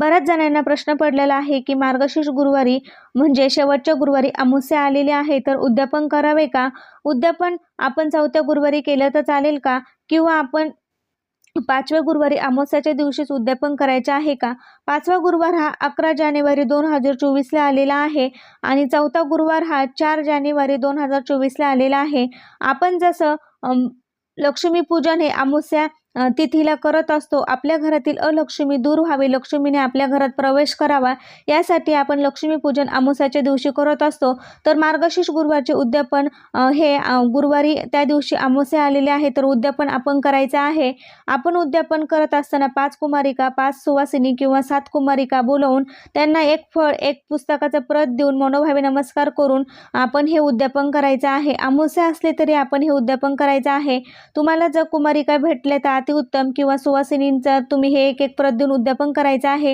बऱ्याच जणांना प्रश्न पडलेला आहे की मार्गशीर्ष गुरुवारी म्हणजे शेवटच्या गुरुवारी अमावस्या आलेली आहे, तर उद्यापन करावे का? उद्यापन आपण 4थ्या गुरुवारी केलं तर चालेल का? किंवा आपण 5व्या गुरुवारी अमावस्याच्या दिवशीच उद्यापन करायचे आहे का? 5वा गुरुवार हा 11 जानेवारी 2024ला आलेला आहे आणि 4था गुरुवार हा 4 जानेवारी 2024ला आलेला आहे. आपण जसं लक्ष्मीपूजन हे अमावस्या तिथीला करत असतो. आपल्या घरातील अलक्ष्मी दूर व्हावी, लक्ष्मीने आपल्या घरात प्रवेश करावा, यासाठी आपण लक्ष्मीपूजन अमावस्याच्या दिवशी करत असतो. तर मार्गशीर्ष गुरुवारचे उद्यापन हे गुरुवारी त्या दिवशी अमावस्या आलेली आहे, तर उद्यापन आपण करायचं आहे. आपण उद्यापन करत असताना 5 कुमारिका, 5 सुवासिनी किंवा 7 कुमारिका बोलवून त्यांना एक फळ, एक पुस्तकाचं प्रत देऊन मनोभावे नमस्कार करून आपण हे उद्यापन करायचं आहे. अमावस्या असले तरी आपण हे उद्यापन करायचं आहे. तुम्हाला जर कुमारिका भेटल्या तर अतिउत्तम, किंवा सुवासिनींचा तुम्ही हे एक एक प्रत देऊन उद्यापन करायचं आहे.